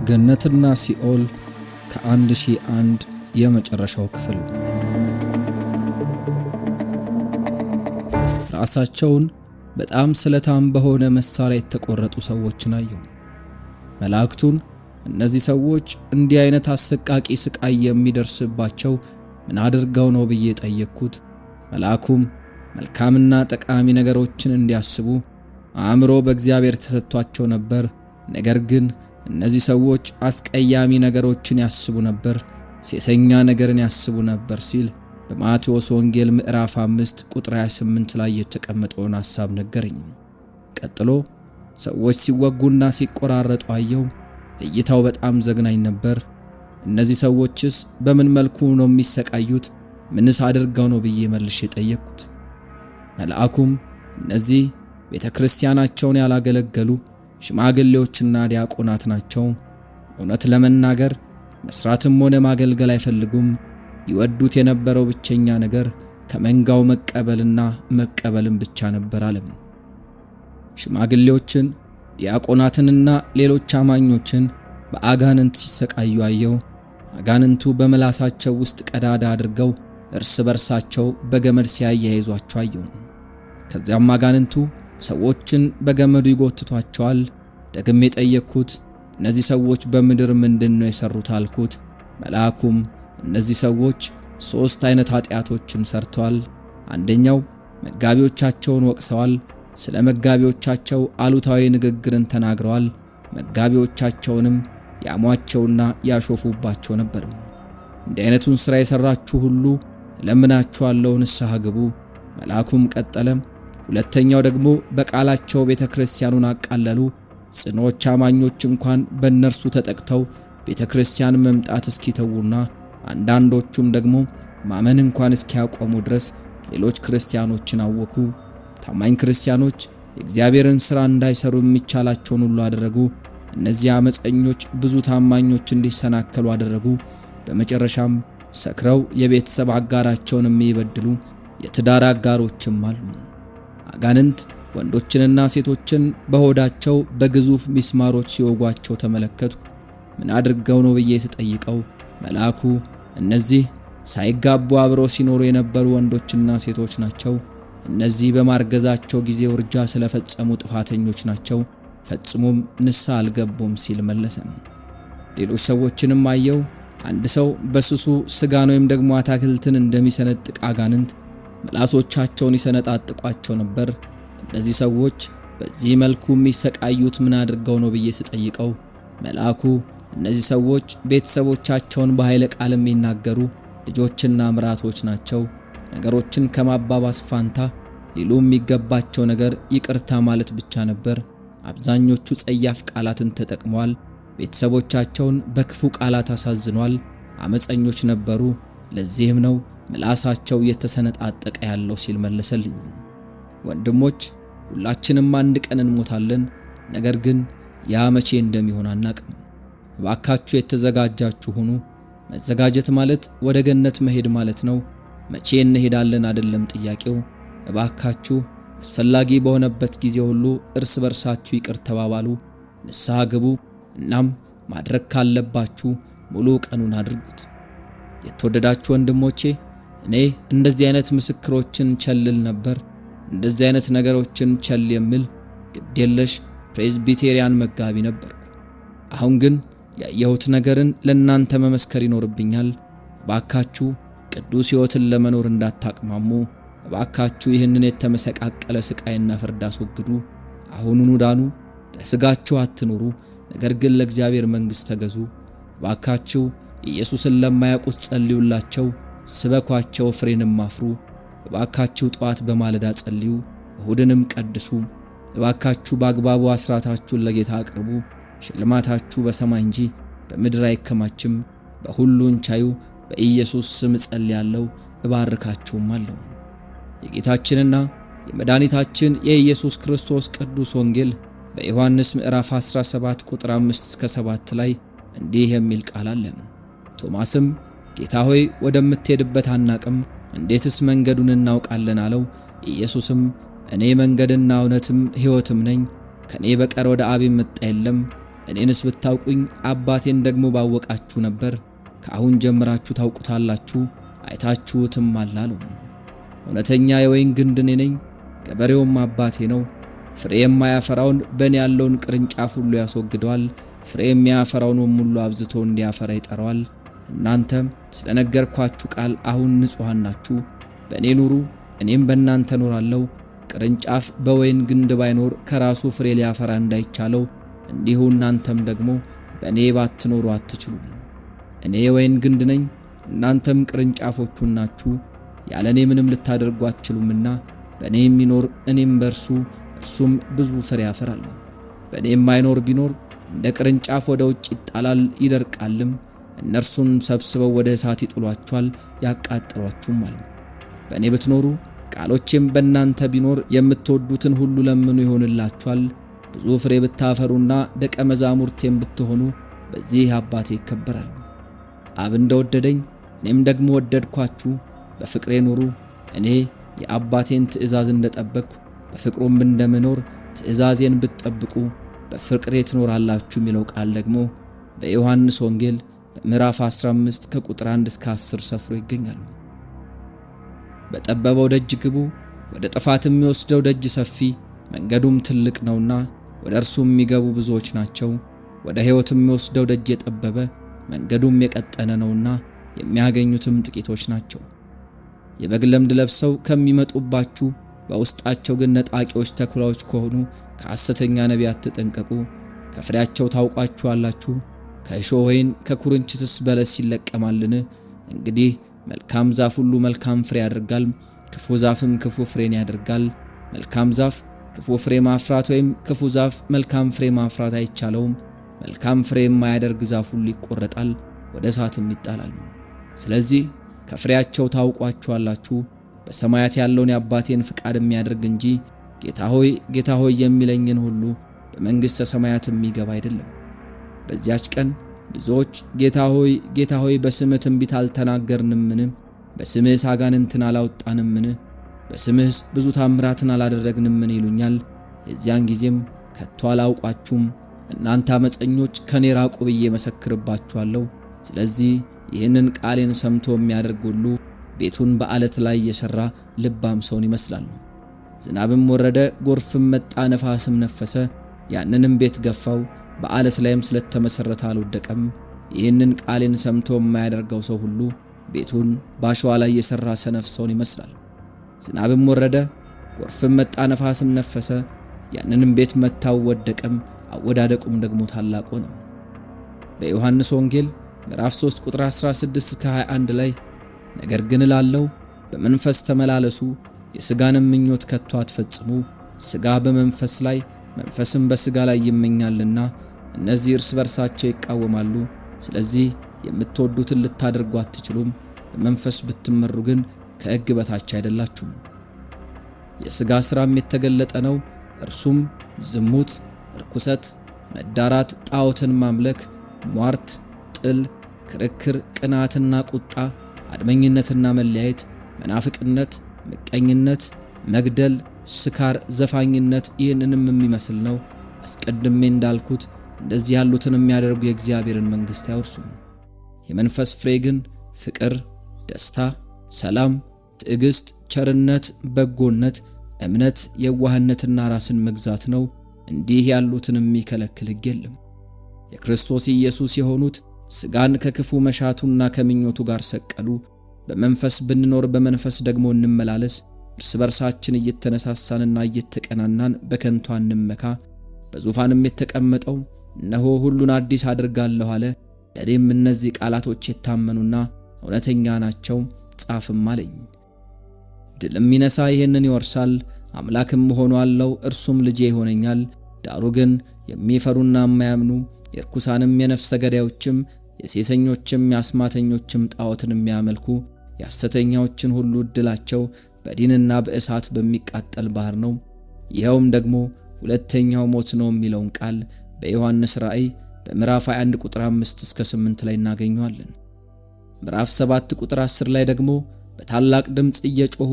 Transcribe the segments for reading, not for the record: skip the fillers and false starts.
ገነትና ሲኦል ከ1001 የመጨረሻው ክፍል። ራሳቸውን በጣም ስለታም በሆነ መሳሪያ የተቆረጡ ሰዎችን አየሁ። መላእክቱን እነዚህ ሰዎች እንዲህ አይነት አሰቃቂ ስቃይ የሚደርስባቸው ምን አድርገው ነው ብዬ ጠየቅኩት። መልአኩም መልካምና ጠቃሚ ነገሮችን እንዲያስቡ አእምሮ በእግዚአብሔር ተሰጥቷቸው ነበር፣ ነገር ግን እነዚህ ሰዎች አስቀያሚ ነገሮችን ያስቡ ነበር፣ ሴሰኛ ነገርን ያስቡ ነበር ሲል በማቴዎስ ወንጌል ምዕራፍ 5 ቁጥር 28 ላይ የተቀመጠውን ሐሳብ ነገረኝ። ቀጥሎ ሰዎች ሲወጉና ሲቆራረጡ አየሁ። እይታው በጣም ዘግናኝ ነበር። እነዚህ ሰዎችስ በምን መልኩ ነው የሚሰቃዩት? ምንስ አድርገው ነው ብዬ መልሼ ጠየቅኩት። መልአኩም እነዚህ ቤተክርስቲያናቸውን ያላገለገሉ ሽማግሌዎችና ዲያቆናት ናቸው። እውነት ለመናገር መስራትም ሆነ ማገልገል አይፈልጉም። ይወዱት የነበረው ብቸኛ ነገር ከመንጋው መቀበልና መቀበልን ብቻ ነበር አለም። ሽማግሌዎችን፣ ዲያቆናትንና ሌሎች አማኞችን በአጋንንት ሲሰቃዩ አየው። አጋንንቱ በመላሳቸው ውስጥ ቀዳዳ አድርገው እርስ በርሳቸው በገመድ ሲያያይዟቸው አየው። ከዚያም አጋንንቱ ሰዎችን በገመዱ ይጎትቷቸዋል። ደግሜ ጠየቅኩት፣ እነዚህ ሰዎች በምድር ምንድነው የሰሩት አልኩት። መልአኩም እነዚህ ሰዎች 3 አይነት ኃጢአቶችን ሰርተዋል። አንደኛው መጋቢዎቻቸውን ወቅሰዋል። ስለ መጋቢዎቻቸው አሉታዊ ንግግርን ተናግረዋል። መጋቢዎቻቸውንም ያሟቸውና ያሾፉባቸው ነበር። እንዲህ አይነቱን ሥራ የሰራችሁ ሁሉ ለምናችኋለሁ፣ ንስሐ ግቡ። መልአኩም ቀጠለም፣ ሁለተኛው ደግሞ በቃላቸው ቤተክርስቲያኑን አቃለሉ። ጽኖች አማኞች እንኳን በእነርሱ ተጠቅተው ቤተክርስቲያን መምጣት እስኪተውና አንዳንዶቹም ደግሞ ማመን እንኳን እስኪያቆሙ ድረስ ሌሎች ክርስቲያኖችን አወኩ። ታማኝ ክርስቲያኖች የእግዚአብሔርን ሥራ እንዳይሰሩ የሚቻላቸውን ሁሉ አደረጉ። እነዚህ አመፀኞች ብዙ ታማኞች እንዲሰናከሉ አደረጉ። በመጨረሻም ሰክረው የቤተሰብ አጋራቸውን የሚበድሉ የትዳር አጋሮችም አሉ። አጋንንት ወንዶችንና ሴቶችን በሆዳቸው በግዙፍ ሚስማሮች ሲወጓቸው ተመለከቱ። ምን አድርገው ነው ብዬ ተጠይቀው መልአኩ እነዚህ ሳይጋቡ አብረው ሲኖሩ የነበሩ ወንዶችና ሴቶች ናቸው። እነዚህ በማርገዛቸው ጊዜ ውርጃ ስለፈጸሙ ጥፋተኞች ናቸው፣ ፈጽሞም ንስሐ አልገቡም ሲል መለሰ። ሌሎች ሰዎችንም አየው። አንድ ሰው በስሱ ስጋን ወይም ደግሞ አታክልትን እንደሚሰነጥቅ አጋንንት ምላሶቻቸውን ይሰነጣጥቋቸው ነበር። እነዚህ ሰዎች በዚህ መልኩ የሚሰቃዩት ምን አድርገው ነው ብዬ ስጠይቀው መልአኩ እነዚህ ሰዎች ቤተሰቦቻቸውን በኃይለ ቃል የሚናገሩ ልጆችና ምራቶች ናቸው። ነገሮችን ከማባባስ ፋንታ ሊሉ የሚገባቸው ነገር ይቅርታ ማለት ብቻ ነበር። አብዛኞቹ ጸያፍ ቃላትን ተጠቅመዋል። ቤተሰቦቻቸውን በክፉ ቃላት አሳዝኗል። አመፀኞች ነበሩ። ለዚህም ነው ምላሳቸው እየተሰነጣጠቀ ያለው ሲል መለሰልኝ። ወንድሞች ሁላችንም አንድ ቀን እንሞታለን። ነገር ግን ያ መቼ እንደሚሆን አናቅም። እባካችሁ የተዘጋጃችሁ ሁኑ። መዘጋጀት ማለት ወደ ገነት መሄድ ማለት ነው። መቼ እንሄዳለን አይደለም ጥያቄው። እባካችሁ አስፈላጊ በሆነበት ጊዜ ሁሉ እርስ በርሳችሁ ይቅር ተባባሉ፣ ንስሐ ግቡ። እናም ማድረግ ካለባችሁ ሙሉ ቀኑን አድርጉት። የተወደዳችሁ ወንድሞቼ እኔ እንደዚህ አይነት ምስክሮችን ቸልል ነበር። እንደዚህ አይነት ነገሮችን ቸል የሚል ግዴለሽ ፕሬዝቢቴሪያን መጋቢ ነበር። አሁን ግን ያየሁት ነገርን ለእናንተ መመስከር ይኖርብኛል። እባካችሁ ቅዱስ ሕይወትን ለመኖር እንዳታቅማሙ። እባካችሁ ይህንን የተመሰቃቀለ ስቃይና ፍርድ አስወግዱ። አሁኑኑ ዳኑ። ለስጋችሁ አትኑሩ፣ ነገር ግን ለእግዚአብሔር መንግሥት ተገዙ። እባካችሁ ኢየሱስን ለማያውቁት ጸልዩላቸው፣ ስበኳቸው፣ ፍሬንም አፍሩ። እባካችሁ ጠዋት በማለዳ ጸልዩ፣ እሁድንም ቀድሱ። እባካችሁ በአግባቡ አስራታችሁን ለጌታ አቅርቡ። ሽልማታችሁ በሰማይ እንጂ በምድር አይከማችም። በሁሉን ቻዩ በኢየሱስ ስም ጸልያለሁ፣ እባርካችሁማለሁ። የጌታችንና የመድኃኒታችን የኢየሱስ ክርስቶስ ቅዱስ ወንጌል በዮሐንስ ምዕራፍ 17 ቁጥር 5-7 ላይ እንዲህ የሚል ቃል አለ። ቶማስም ጌታ ሆይ ወደምትሄድበት አናቅም፣ እንዴትስ መንገዱን እናውቃለን አለው። ኢየሱስም እኔ መንገድና እውነትም ሕይወትም ነኝ፣ ከኔ በቀር ወደ አብ የመጣ የለም። እኔንስ ብታውቁኝ አባቴን ደግሞ ባወቃችሁ ነበር። ከአሁን ጀምራችሁ ታውቁታላችሁ፣ አይታችሁትም አላሉ። እውነተኛ የወይን ግንድ እኔ ነኝ፣ ገበሬውም አባቴ ነው። ፍሬ የማያፈራውን በእኔ ያለውን ቅርንጫፍ ሁሉ ያስወግደዋል፣ ፍሬ የሚያፈራውን ሁሉ አብዝቶ እንዲያፈራ ይጠራዋል። እናንተም ስለነገርኳችሁ ቃል አሁን ንጹሐን ናችሁ። በእኔ ኑሩ፣ እኔም በእናንተ እኖራለሁ። ቅርንጫፍ በወይን ግንድ ባይኖር ከራሱ ፍሬ ሊያፈራ እንዳይቻለው እንዲሁ እናንተም ደግሞ በእኔ ባትኖሩ አትችሉም። እኔ የወይን ግንድ ነኝ፣ እናንተም ቅርንጫፎቹ ናችሁ። ያለ እኔ ምንም ልታደርጉ አትችሉምና በእኔ የሚኖር እኔም በእርሱ እርሱም ብዙ ፍሬ ያፈራል። በእኔ የማይኖር ቢኖር እንደ ቅርንጫፍ ወደ ውጭ ይጣላል፣ ይደርቃልም። እነርሱን ሰብስበው ወደ እሳት ይጥሏቸዋል፣ ያቃጥሏችሁማል። በእኔ ብትኖሩ ቃሎቼም በእናንተ ቢኖር የምትወዱትን ሁሉ ለምኑ ይሆንላችኋል። ብዙ ፍሬ ብታፈሩና ደቀ መዛሙርቴም ብትሆኑ በዚህ አባቴ ይከበራል። አብ እንደወደደኝ እኔም ደግሞ ወደድኳችሁ። በፍቅሬ ኑሩ። እኔ የአባቴን ትእዛዝ እንደጠበቅኩ በፍቅሩም እንደምኖር ትእዛዜን ብትጠብቁ በፍቅሬ ትኖራላችሁ የሚለው ቃል ደግሞ በዮሐንስ ወንጌል በምዕራፍ 15 ከቁጥር 1 እስከ 10 ሰፍሮ ይገኛል። በጠበበው ደጅ ግቡ፣ ወደ ጥፋት የሚወስደው ደጅ ሰፊ መንገዱም ትልቅ ነውና ወደ እርሱም የሚገቡ ብዙዎች ናቸው። ወደ ሕይወት የሚወስደው ደጅ የጠበበ መንገዱም የቀጠነ ነውና የሚያገኙትም ጥቂቶች ናቸው። የበግ ለምድ ለብሰው ከሚመጡባችሁ በውስጣቸው ግን ነጣቂዎች ተኩላዎች ከሆኑ ከሐሰተኛ ነቢያት ተጠንቀቁ። ከፍሬያቸው ታውቋቸዋላችሁ። ከእሾህ ወይን ከኩርንችትስ በለስ ይለቀማልን? እንግዲህ መልካም ዛፍ ሁሉ መልካም ፍሬ ያደርጋል፣ ክፉ ዛፍም ክፉ ፍሬን ያደርጋል። መልካም ዛፍ ክፉ ፍሬ ማፍራት ወይም ክፉ ዛፍ መልካም ፍሬ ማፍራት አይቻለውም። መልካም ፍሬ የማያደርግ ዛፍ ሁሉ ይቆረጣል፣ ወደ እሳትም ይጣላል። ስለዚህ ከፍሬያቸው ታውቋቸዋላችሁ። በሰማያት ያለውን የአባቴን ፍቃድ የሚያደርግ እንጂ ጌታ ሆይ የሚለኝን ሁሉ በመንግሥተ ሰማያት የሚገባ አይደለም። በዚያች ቀን ብዙዎች ጌታ ሆይ በስምህ ትንቢት አልተናገርንምን? በስምህስ አጋንንትን አላወጣንምን? በስምህስ ብዙ ታምራትን አላደረግንምን? ይሉኛል። የዚያን ጊዜም ከቶ አላውቃችሁም፣ እናንተ አመፀኞች ከኔ ራቁ ብዬ መሰክርባችኋለሁ። ስለዚህ ይህንን ቃሌን ሰምቶ የሚያደርግ ሁሉ ቤቱን በአለት ላይ የሰራ ልባም ሰውን ይመስላል። ዝናብም ወረደ፣ ጎርፍም መጣ፣ ነፋስም ነፈሰ፣ ያንንም ቤት ገፋው፣ በአለት ላይም ስለተመሰረተ አልወደቀም። ይህንን ቃሌን ሰምቶ የማያደርገው ሰው ሁሉ ቤቱን ባሸዋ ላይ የሰራ ሰነፍ ሰውን ይመስላል። ዝናብም ወረደ፣ ጎርፍም መጣ፣ ነፋስም ነፈሰ፣ ያንንም ቤት መታው፣ ወደቀም፣ አወዳደቁም ደግሞ ታላቅ ሆነ። በዮሐንስ ወንጌል ምዕራፍ 3 ቁጥር 16 እስከ 21 ላይ ነገር ግን እላለሁ በመንፈስ ተመላለሱ፣ የሥጋንም ምኞት ከቶ አትፈጽሙ። ሥጋ በመንፈስ ላይ መንፈስም በሥጋ ላይ ይመኛልና እነዚህ እርስ በርሳቸው ይቃወማሉ። ስለዚህ የምትወዱትን ልታደርጉ አትችሉም። በመንፈስ ብትመሩ ግን ከሕግ በታች አይደላችሁም። የሥጋ ሥራም የተገለጠ ነው፤ እርሱም ዝሙት፣ ርኩሰት፣ መዳራት፣ ጣዖትን ማምለክ፣ ሟርት፣ ጥል፣ ክርክር፣ ቅናትና ቁጣ፣ አድመኝነትና መለያየት፣ መናፍቅነት፣ ምቀኝነት፣ መግደል፣ ስካር፣ ዘፋኝነት ይህንንም የሚመስል ነው። አስቀድሜ እንዳልኩት እንደዚህ ያሉትን የሚያደርጉ የእግዚአብሔርን መንግሥት አይወርሱም። የመንፈስ ፍሬ ግን ፍቅር፣ ደስታ፣ ሰላም፣ ትዕግስት፣ ቸርነት፣ በጎነት፣ እምነት፣ የዋህነትና ራስን መግዛት ነው። እንዲህ ያሉትን የሚከለክል ሕግ የለም። የክርስቶስ ኢየሱስ የሆኑት ሥጋን ከክፉ መሻቱና ከምኞቱ ጋር ሰቀሉ። በመንፈስ ብንኖር በመንፈስ ደግሞ እንመላለስ። እርስ በርሳችን እየተነሳሳንና እየተቀናናን በከንቱ አንመካ። በዙፋንም የተቀመጠው እነሆ ሁሉን አዲስ አድርጋለሁ አለ። ለእኔም እነዚህ ቃላቶች የታመኑና እውነተኛ ናቸው፣ ጻፍም አለኝ። ድል የሚነሳ ይህንን ይወርሳል፣ አምላክም ሆኖአለው፣ እርሱም ልጄ ይሆነኛል። ዳሩ ግን የሚፈሩና የማያምኑ የርኩሳንም የነፍሰ ገዳዮችም የሴሰኞችም የአስማተኞችም ጣዖትን የሚያመልኩ የሐሰተኛዎችን ሁሉ ዕድላቸው በዲንና በእሳት በሚቃጠል ባህር ነው። ይኸውም ደግሞ ሁለተኛው ሞት ነው የሚለውን ቃል በዮሐንስ ራእይ በምዕራፍ 21 ቁጥር 5 እስከ 8 ላይ እናገኘዋለን። ምዕራፍ 7 ቁጥር 10 ላይ ደግሞ በታላቅ ድምፅ እየጮሁ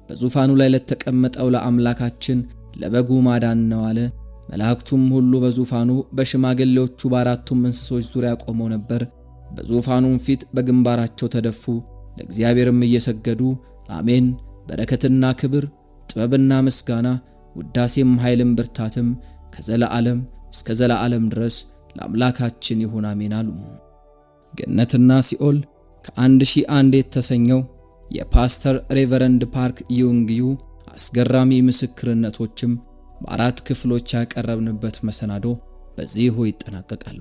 በዙፋኑ ላይ ለተቀመጠው ለአምላካችን ለበጉ ማዳን ነው አለ። መላእክቱም ሁሉ በዙፋኑ በሽማግሌዎቹ በአራቱም እንስሶች ዙሪያ ቆመው ነበር። በዙፋኑም ፊት በግንባራቸው ተደፉ፣ ለእግዚአብሔርም እየሰገዱ አሜን፣ በረከትና ክብር፣ ጥበብና ምስጋና፣ ውዳሴም ኃይልም ብርታትም ከዘላለም እስከ ዘላለም ድረስ ለአምላካችን ይሁን አሜን አሉ። ገነትና ሲኦል ከ1001 የተሰኘው የፓስተር ሬቨረንድ ፓርክ ዩንግዩ አስገራሚ ምስክርነቶችም በ4 ክፍሎች ያቀረብንበት መሰናዶ በዚሁ ይጠናቀቃል።